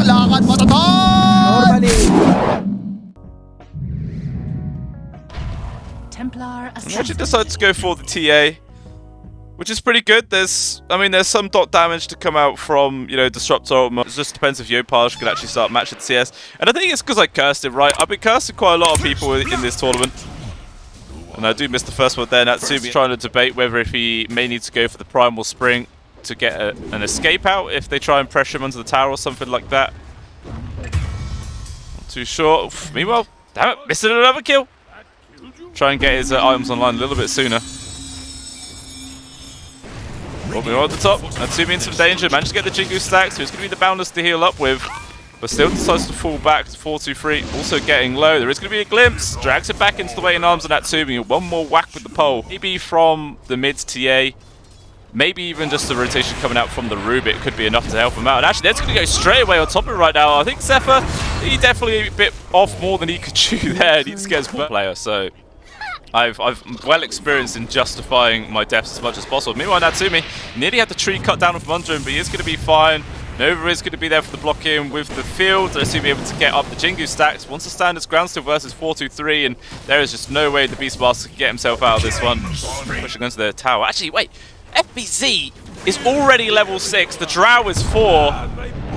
lakad matatag! Templar Actually decided to go for the TA, which is pretty good. There's some dot damage to come out from, Disruptor. It just depends if Yopaj can actually start matching CS. And I think it's because I cursed him, right? I've been cursing quite a lot of people in this tournament. And I do miss the first one there. Natsumi trying to debate whether if he may need to go for the Primal Spring to get an escape out if they try and pressure him onto the tower or something like that. Not too sure. Oof, meanwhile, damn it, missing another kill. Try and get his items online a little bit sooner. Moving on at the top. Natsumi in some danger. Managed to get the Jingu stack, so it's going to be the Boundless to heal up with. But still decides to fall back to 4-2-3. Also getting low. There is going to be a glimpse. Drags it back into the waiting arms of Natsumi. One more whack with the pole. Maybe from the mid TA. Maybe even just the rotation coming out from the Rubik could be enough to help him out. And actually, that's going to go straight away on top of it right now. I think Zephyr, he definitely a bit off more than he could chew there. He needs to get his player, so I've well experienced in justifying my deaths as much as possible. Meanwhile, Natsumi nearly had the tree cut down from under him, but he is going to be fine. Nova is going to be there for the block in with the field. They're be able to get up the Jingu stacks. Once the standards ground still versus 4-2-3, and there is just no way the Beastmaster can get himself out of this one. Pushing onto the tower. Actually, wait. FBZ is already level 6. The Drow is 4.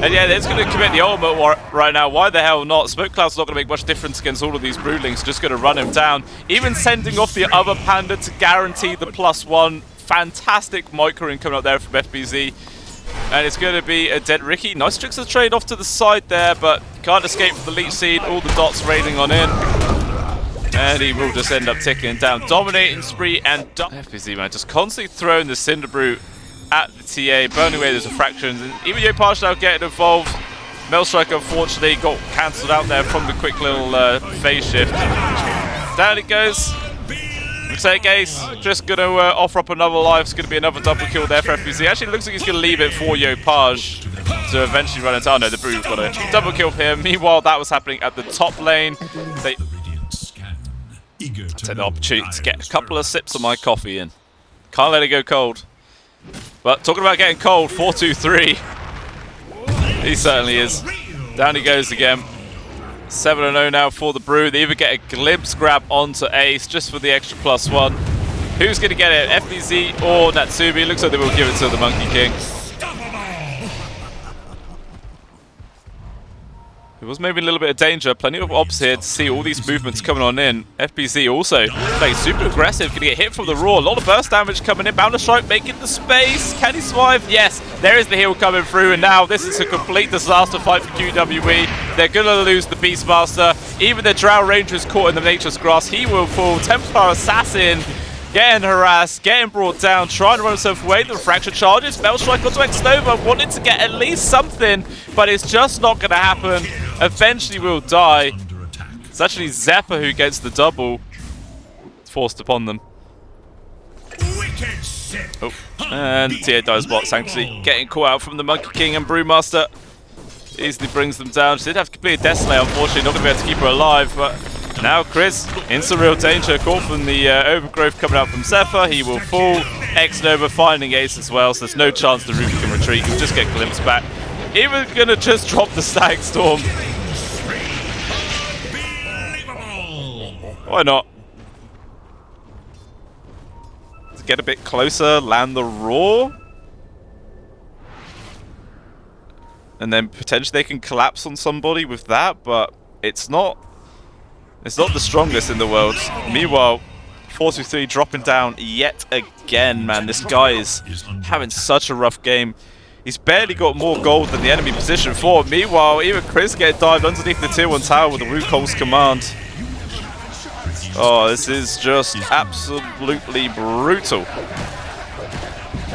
And yeah, they're going to commit the ultimate right now. Why the hell not? Smoke Cloud's not going to make much difference against all of these Broodlings. Just going to run him down. Even sending off the other Panda to guarantee the +1. Fantastic microing coming up there from FBZ. And it's going to be a dead Ricky. Nice tricks of the trade off to the side there, but can't escape from the Leech Seed. All the dots raiding on in. And he will just end up ticking down. Dominating spree and FBZ, man, just constantly throwing the Cinder Brute at the TA, burning away those fractions. And even Yopaj now getting involved. Maelstrike, unfortunately, got cancelled out there from the quick little phase shift. Down it goes. Take Ace, just going to offer up another life. It's going to be another double kill there for FBZ. Actually, it looks like he's going to leave it for Yopaj to eventually run into. Oh no, the Brood's got a double kill for him. Meanwhile, that was happening at the top lane. They take the opportunity to get a couple of sips of my coffee in. Can't let it go cold. But talking about getting cold, 4-2-3. He certainly is. Down he goes again. 7-0 now for the Brood. They even get a glimpse grab onto Ace just for the extra +1. Who's going to get it? FBZ or Natsumi? Looks like they will give it to the Monkey King. It was maybe a little bit of danger. Plenty of ops here to see all these movements coming on in. FBZ also playing super aggressive. Going to get hit from the Raw. A lot of burst damage coming in. Boundless Strike making the space. Can he survive? Yes. There is the heal coming through. And now this is a complete disaster fight for QWE. They're going to lose the Beastmaster. Even the Drow Ranger is caught in the Nature's Grass. He will fall. Templar Assassin getting harassed, getting brought down, trying to run himself away. The fracture charges. Maelstrike onto X-Nova, wanted to get at least something, but it's just not going to happen. Eventually will die. It's actually Zephyr who gets the double. It's forced upon them. Oh, and TA dies bot. Sanctuary getting caught out from the Monkey King and Brewmaster. Easily brings them down. She did have to complete a Death Slayer, unfortunately, not going to be able to keep her alive, but now Chris in some real danger. Caught from the overgrowth coming out from Zephyr. He will fall. X-Nova finding Ace as well, so there's no chance the Ruby can retreat. He'll just get glimpsed back. Even gonna just drop the Stag Storm. Why not? To get a bit closer, land the Roar. And then potentially they can collapse on somebody with that, but it's not the strongest in the world. Meanwhile, 4-2-3 dropping down yet again, man. This guy is having such a rough game. He's barely got more gold than the enemy position for. Meanwhile, even Chris getting dived underneath the tier 1 tower with the Wukol's command. Oh, this is just absolutely brutal.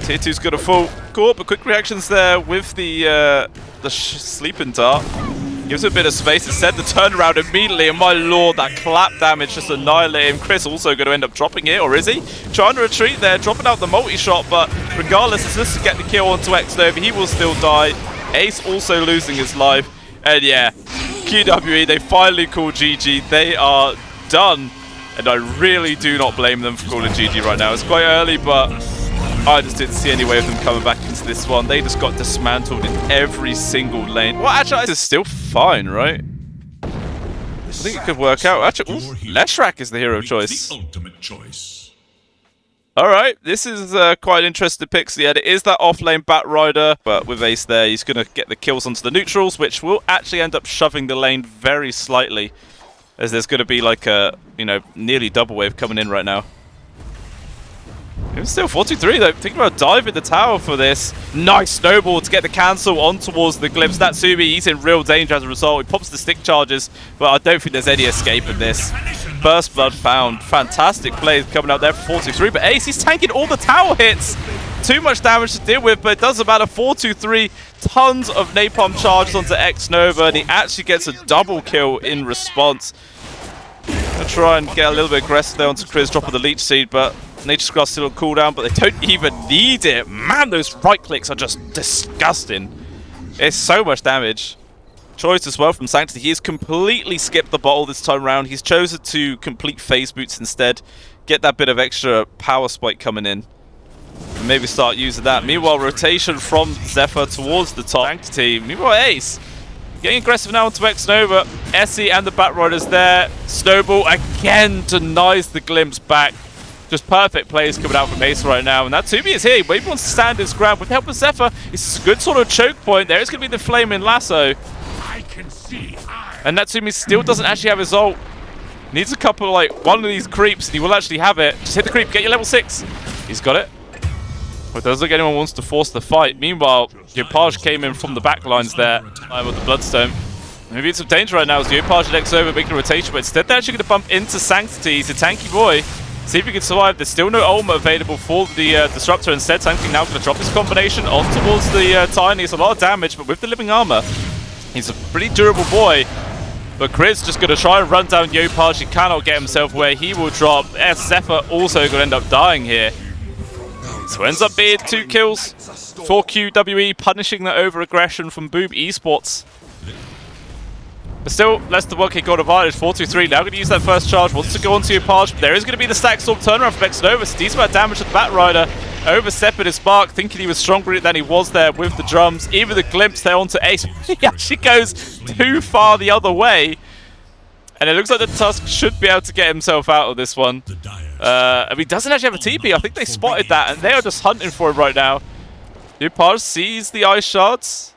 Tier 2's got a full caught, but quick reactions there with the sleeping dart. Gives him a bit of space. Instead, the turnaround immediately, and my lord, that clap damage just annihilated him. Chris also going to end up dropping it, or is he? Trying to retreat there, dropping out the multi-shot, but regardless, it's just to get the kill onto X-Nova. He will still die. Ace also losing his life. And yeah, QWE, they finally call GG. They are done, and I really do not blame them for calling GG right now. It's quite early, but I just didn't see any way of them coming back into this one. They just got dismantled in every single lane. Well, actually, this is still fine, right? I think it could work out. Actually, Leshrac is the hero choice. Alright, this is quite an interesting pick. So yeah, it is that off-lane Batrider, but with Ace there, he's going to get the kills onto the neutrals, which will actually end up shoving the lane very slightly, as there's going to be like a, you know, nearly double wave coming in right now. It's still 4-2-3 though. Think about diving the tower for this. Nice snowball to get the cancel on towards the glimpse. Natsumi, he's in real danger as a result. He pops the stick charges, but I don't think there's any escape in this. First blood found. Fantastic plays coming out there for 4-2-3, but Ace, he's tanking all the tower hits. Too much damage to deal with, but it doesn't matter. 4-2-3, tons of napalm charges onto X-Nova, and he actually gets a double kill in response. I'll try and get a little bit aggressive there onto Chris, dropping the leech seed, but Nature's Grass still on cooldown, but they don't even need it. Man, those right clicks are just disgusting. It's so much damage. Choice as well from Sanctity. He has completely skipped the bottle this time around. He's chosen to complete phase boots instead. Get that bit of extra power spike coming in. And maybe start using that. Meanwhile, rotation from Zephyr towards the top. Sanctity. Meanwhile, Ace getting aggressive now onto X-Nova. Essie and the Batriders there. Snowball again denies the glimpse back. Just perfect plays coming out from Ace right now. And Natsumi is here. But he wants to stand his ground with the help of Zephyr. It's a good sort of choke point. There is going to be the flaming lasso. And Natsumi still doesn't actually have his ult. Needs a couple, like, one of these creeps, and he will actually have it. Just hit the creep, get your level 6. He's got it. But it doesn't look like anyone wants to force the fight. Meanwhile, Yopaj came in from the back lines there with the Bloodstone. Maybe it's some danger right now as Yopaj next over, making a rotation, but instead they're actually going to bump into Sanctity. He's a tanky boy. See if he can survive. There's still no ultimate available for the Disruptor. Instead, Sanctity now going to drop his combination on towards the Tiny. It's a lot of damage, but with the living armor, he's a pretty durable boy. But Chris just going to try and run down Yopaj. He cannot get himself where he will drop. Zephyr also going to end up dying here. So ends up being 2 kills for QWE, punishing the over-aggression from Boom Esports. But still, less than 1k gold advantage, 4-2-3. Now going to use that first charge, wants to go onto Yopaj. There is going to be the Stack Storm turnaround from X-Nova. It's a decent amount of damage to the Batrider. Overstepping his spark, thinking he was stronger than he was there with the drums. Even the glimpse there onto Ace. He actually goes too far the other way. And it looks like the Tusk should be able to get himself out of this one. I mean, he doesn't actually have a TP. I think they spotted that, and they are just hunting for him right now. Yopaj sees the ice shards.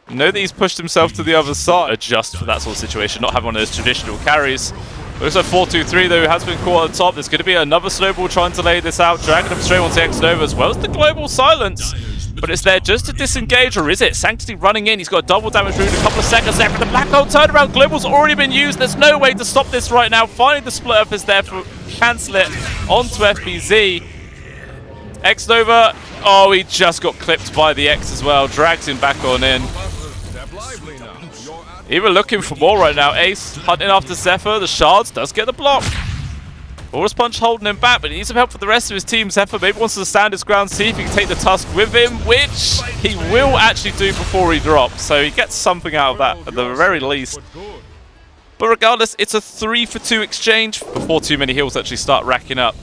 Know that he's pushed himself to the other side. Adjust for that sort of situation, not have one of those traditional carries. Looks like 4-2-3 though, has been caught at the top. There's going to be another snowball trying to lay this out. Dragging him straight onto X-Nova as well as the global silence. But it's there just to disengage, or is it? Sanctity running in. He's got a double damage rune, a couple of seconds left. The black hole turnaround. Global's already been used. There's no way to stop this right now. Finally, the split up is there for cancel it onto FBZ. X-Nova, oh, he just got clipped by the X as well. Drags him back on in. Even looking for more right now. Ace hunting after Zephyr. The shards does get the block. Horus Punch holding him back, but he needs some help for the rest of his team. Zephyr maybe wants to stand his ground, see if he can take the Tusk with him, which he will actually do before he drops. So he gets something out of that at the very least. But regardless, it's a 3-for-2 exchange before too many heals actually start racking up.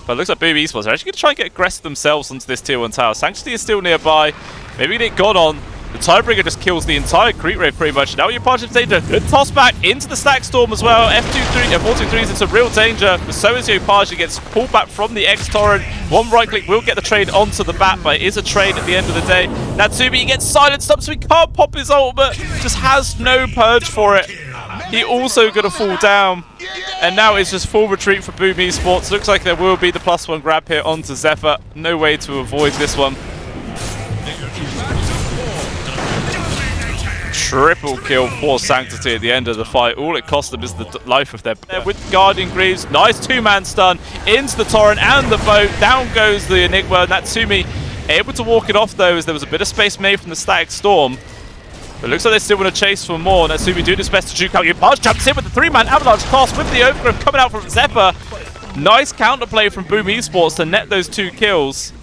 But it looks like Boom Esports are actually going to try and get aggressive themselves onto this tier 1 tower. Sanctity is still nearby. Maybe they got on. The Tidebringer just kills the entire creep wave pretty much. Now Yopaj in danger. Good toss back into the Stack Storm as well. 4-2-3 is into real danger. But so is Yopaj. He gets pulled back from the X-Torrent. One right click will get the trade onto the bat, but it is a trade at the end of the day. Natsumi gets silenced up so he can't pop his ultimate. Just has no purge for it. He also going to fall down. And now it's just full retreat for Boom Esports. Looks like there will be the +1 grab here onto Zephyr. No way to avoid this one. Triple kill for Sanctity at the end of the fight. All it cost them is the life of their player. With Guardian Greaves, nice 2-man stun into the Torrent and the boat. Down goes the Enigma. Natsumi able to walk it off though, as there was a bit of space made from the Static Storm. But it looks like they still want to chase for more. Natsumi doing his best to juke out. Yopaj jumps in with the 3-man avalanche toss with the overgrowth coming out from Zephyr. Nice counterplay from Boom Esports to net those 2 kills.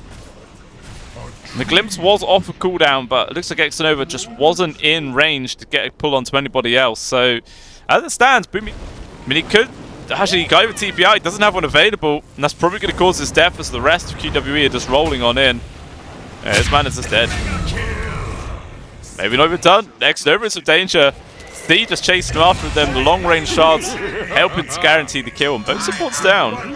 The glimpse was off of cooldown, but it looks like X-Nova just wasn't in range to get a pull onto anybody else. So, as it stands, Boom, I mean, he could actually, guy with TPI doesn't have one available, and that's probably going to cause his death as the rest of QWE are just rolling on in. Yeah, this man is just dead. Maybe not even done. Next over in some danger. C just chasing him after them. The long range shots helping to guarantee the kill, and both supports down.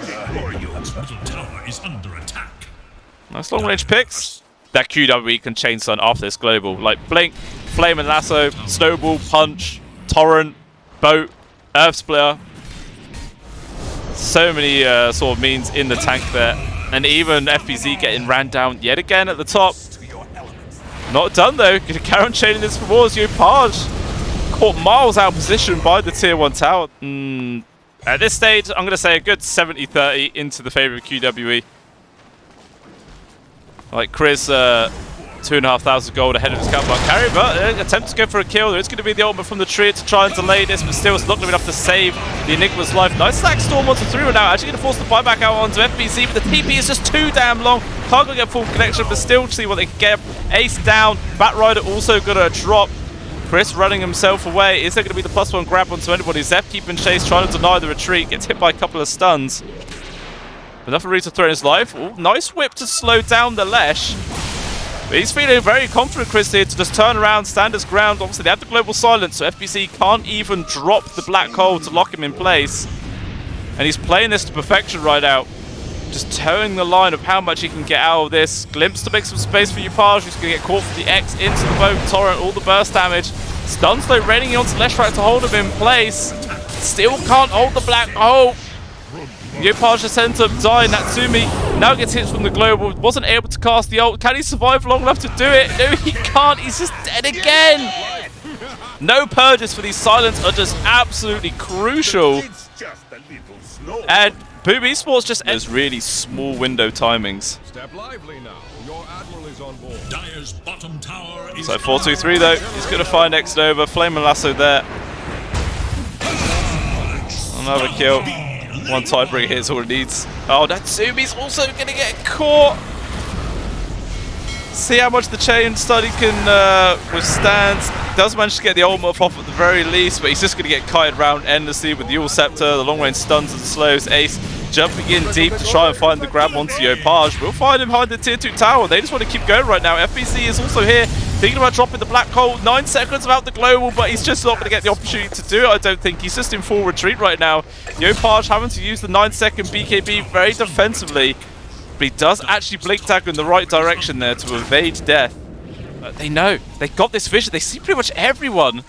Nice long range picks. That QWE can chain stun after this global. Like Blink, Flame and Lasso, Snowball, Punch, Torrent, Boat, Earth Splitter. So many sort of means in the tank there. And even FBZ getting ran down yet again at the top. Not done though. Gonna carry on chaining this for wars. Yopaj caught miles out of position by the tier 1 tower. At this stage, I'm gonna say a good 70-30 into the favor of QWE. Like Chris, 2,500 gold ahead of his counterpart carry, but attempt to go for a kill. There is going to be the ultimate from the tree to try and delay this, but still it's not going to be enough to save the Enigma's life. Nice stack storm onto 3 now, actually going to force the buyback out onto FBC, but the TP is just too damn long. Can't go get full connection, but still see what they can get. Ace down, Batrider also going to drop. Chris running himself away. Is there going to be the +1 grab onto anybody? Zeph keeping chase, trying to deny the retreat, gets hit by a couple of stuns. Enough for Reed to throw his life. Ooh, nice whip to slow down the Lesh. But he's feeling very confident, Chris, here to just turn around, stand his ground. Obviously, they have the global silence, so FBC can't even drop the black hole to lock him in place. And he's playing this to perfection right now. Just towing the line of how much he can get out of this. Glimpse to make some space for Yopaj, who's going to get caught for the X into the boat. Torrent, all the burst damage. Stuns though, raining onto Leshrac to hold him in place. Still can't hold the black hole. Yopaj just ends up dying. Natsumi now gets hits from the global. Wasn't able to cast the ult. Can he survive long enough to do it? No, he can't. He's just dead again. No purges for these silence are just absolutely crucial. And Boom Esports just has really small window timings. Step lively now. Your admiral is on board. Dire's bottom tower is so 4-2-3 though. He's going to find X Nova. Flame and Lasso there. Another kill. One tiebreaker here is all it needs. Oh, Natsumi's also going to get caught. See how much the chain study can withstand. Does manage to get the ultimate off at the very least, but he's just going to get kited around endlessly with the Yule Scepter, the long range stuns and slows. Ace jumping in deep to try and find the grab onto Yopaj. We'll find him behind the tier 2 tower. They just want to keep going right now. FBC is also here, thinking about dropping the black hole. 9 seconds without the global, but he's just not going to get the opportunity to do it, I don't think. He's just in full retreat right now. Yopaj having to use the 9-second BKB very defensively, but he does actually blink tag in the right direction there to evade death. But they know. They got this vision. They see pretty much everyone.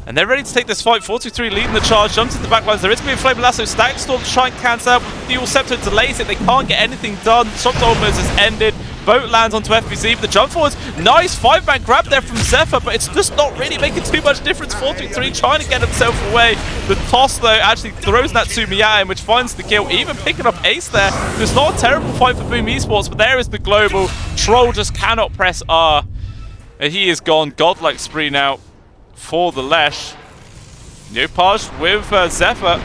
And they're ready to take this fight. 4-2-3 leading the charge. Jumps in the backlines. There is going to be a Flame Lasso. Stack Storm to try and cancel out. The Dual Scepter delays it. They can't get anything done. Shot almost has ended. Boat lands onto FBZ. But the jump forwards. Nice 5-man grab there from Zephyr. But it's just not really making too much difference. 4-2-3 trying to get himself away. The toss, though, actually throws Natsumi at him, which finds the kill. Even picking up Ace there. It's not a terrible fight for Boom Esports. But there is the global. Troll just cannot press R. And he is gone. Godlike spree now for the Lesh. Yopaj with Zephyr.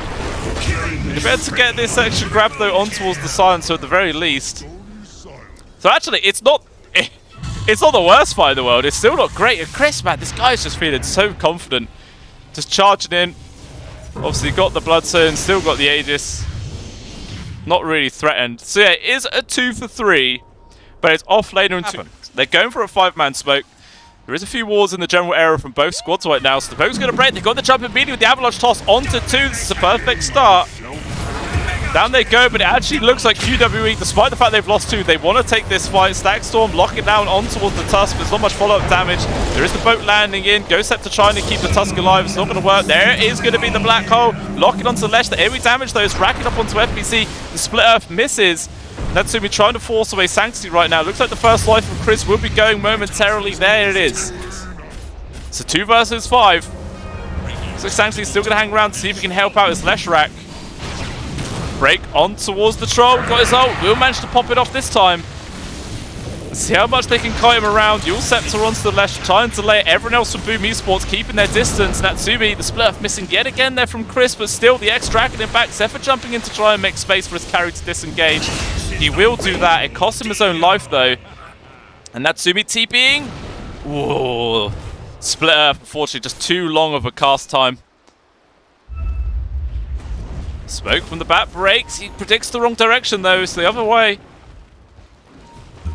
Better to get this extra grab though on towards the silencer at the very least. So actually, it's not the worst fight in the world. It's still not great. And Chris, man, this guy's just feeling so confident, just charging in. Obviously got the Bloodstone, still got the Aegis. Not really threatened. So yeah, it is a 2-for-3, but it's off laner and 2. They're going for a 5-man smoke. There is a few wars in the general area from both squads right now, so the boat's going to break. They've got the jump immediately with the Avalanche toss onto 2. This is a perfect start. Down they go, but it actually looks like QWE, despite the fact they've lost 2, they want to take this fight. Stack Storm, lock it down on towards the Tusk. There's not much follow-up damage. There is the boat landing in. Ghost Scepter trying to keep the Tusk alive. It's not going to work. There is going to be the black hole. Lock it onto Lesh. The AoE damage, though, is racking up onto FBC. The Split Earth misses. Natsumi trying to force away Sanctity right now. Looks like the first life from Chris will be going momentarily. There it is. So 2 versus 5. Looks like Sanctity's still going to hang around to see if he can help out his Leshrac. Break on towards the Troll. Got his ult. Will manage to pop it off this time. Let's see how much they can kite him around. Yule Scepter onto the Lesh, trying to delay everyone else from Boom Esports, keeping their distance. Natsumi, the Split Earth missing yet again there from Chris, but still the X dragging him back. Zephyr jumping in to try and make space for his carry to disengage. He will do that. It costs him his own life, though. And Natsumi TPing. Whoa. Split Earth, unfortunately, just too long of a cast time. Smoke from the bat breaks. He predicts the wrong direction though. It's the other way.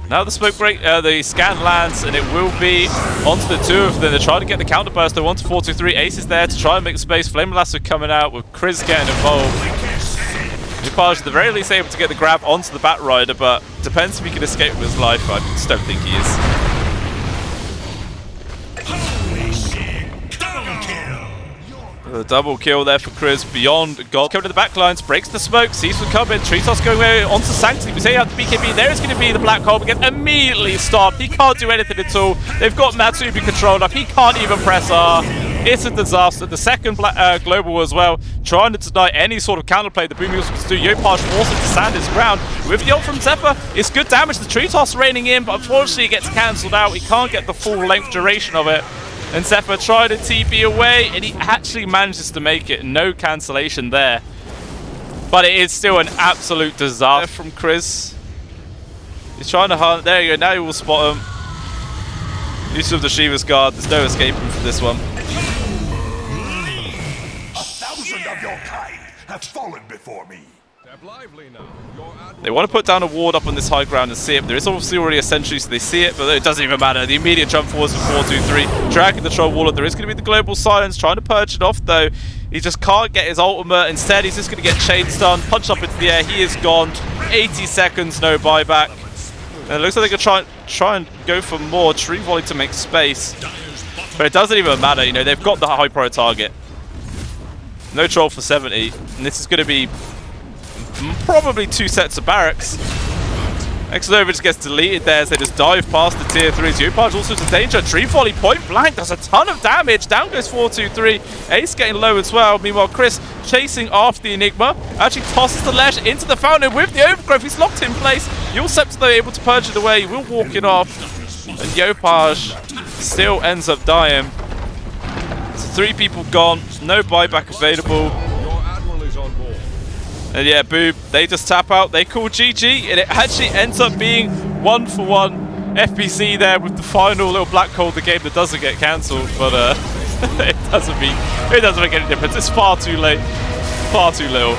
Now the smoke break, the scan lands, and it will be onto the two of them. They're trying to get the counter burst. They're 1-4-2-3. Ace is there to try and make space. Flame Lasso coming out with Chris getting involved. Yopaj at the very least able to get the grab onto the Bat Rider, but depends if he can escape with his life. I just don't think he is. A double kill there for Chris beyond God. Coming to the back lines, breaks the smoke, sees what coming. Treetoss going away onto Sanctity. We say out the BKB. There is going to be the black hole, but gets immediately stopped. He can't do anything at all. They've got Matsubi controlled up. He can't even press R. It's a disaster. The second global as well, trying to deny any sort of counterplay the Boom Eagles do. Yopaj forced to stand his ground. With the ult from Zephyr, it's good damage. The Treetoss raining in, but unfortunately it gets cancelled out. He can't get the full length duration of it. And Zephyr tried to TP away, and he actually manages to make it. No cancellation there. But it is still an absolute disaster from Chris. He's trying to hunt. There you go. Now he will spot him. Use of the Shiva's Guard. There's no escaping from this one. 1,000 of your kind have fallen before me. They want to put down a ward up on this high ground and see it. There is obviously already a sentry, so they see it, but it doesn't even matter. The immediate jump forwards for 4-2-3, dragging the troll waller. There is going to be the global silence, trying to purge it off though. He just can't get his ultimate. Instead, he's just going to get chain stunned, punch up into the air. He is gone. 80 seconds, no buyback. And it looks like they could try and go for more tree volley to make space, but it doesn't even matter. You know, they've got the high pro target. No troll for 70, and this is going to be probably 2 sets of barracks. Exnova just gets deleted there as they just dive past the tier 3s. Yopaj also to danger. Tree volley point blank does a ton of damage. Down goes 4-2-3. Ace getting low as well. Meanwhile, Chris chasing after the Enigma. Actually tosses the Lesh into the fountain with the overgrowth. He's locked in place. Yulcept though able to purge it away. He will walk it off. And Yopaj still ends up dying. So 3 people gone. No buyback available. And yeah, boom, they just tap out, they call GG, and it actually ends up being 1-for-1 FPC there with the final little black hole of the game that doesn't get cancelled, but it doesn't make any difference. It's far too late, far too little.